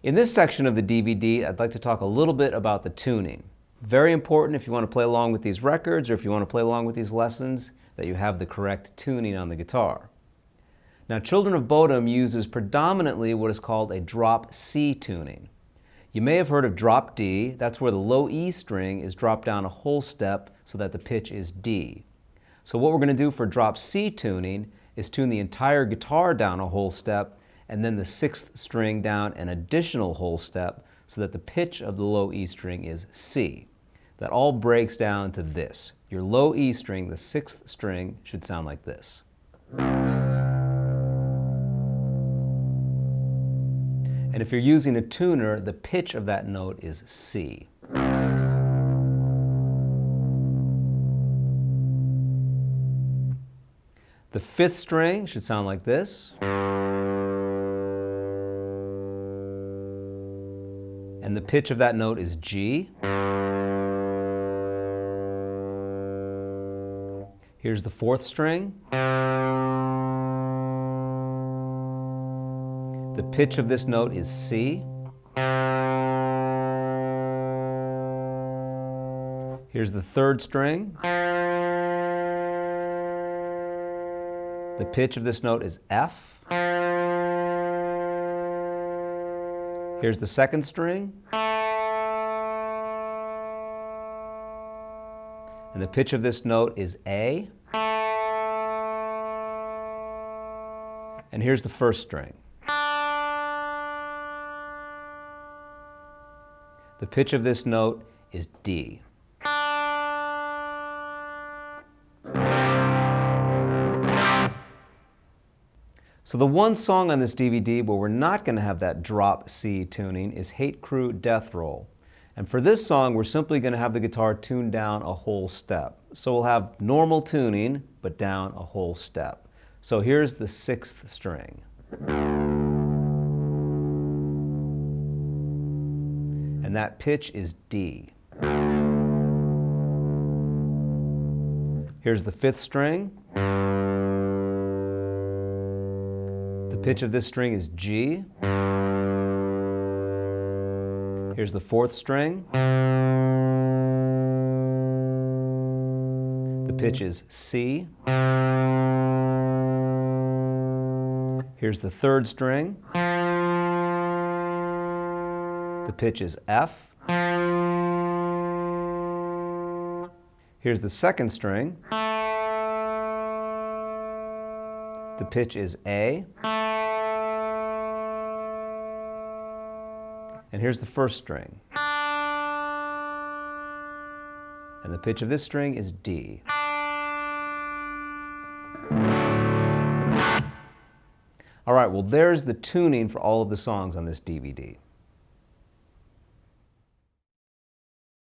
In this section of the DVD, I'd like to talk a little bit about the tuning. Very important if you want to play along with these records or if you want to play along with these lessons, that you have the correct tuning on the guitar. Now, Children of Bodom uses predominantly what is called a drop C tuning. You may have heard of drop D. That's where the low E string is dropped down a whole step so that the pitch is D. So what we're going to do for drop C tuning is tune the entire guitar down a whole step and then the sixth string down an additional whole step so that the pitch of the low E string is C. That all breaks down to this. Your low E string, the sixth string, should sound like this. And if you're using a tuner, the pitch of that note is C. The fifth string should sound like this. And the pitch of that note is G. Here's the fourth string. The pitch of this note is C. Here's the third string. The pitch of this note is F. Here's the second string. And the pitch of this note is A. And here's the first string. The pitch of this note is D. So the one song on this DVD where we're not going to have that drop C tuning is Hate Crew Death Roll. And for this song, we're simply going to have the guitar tuned down a whole step. So we'll have normal tuning, but down a whole step. So here's the sixth string. And that pitch is D. Here's the fifth string. The pitch of this string is G. Here's the fourth string. The pitch is C. Here's the third string. The pitch is F. Here's the second string. The pitch is A. And here's the first string. And the pitch of this string is D. All right, well, there's the tuning for all of the songs on this DVD.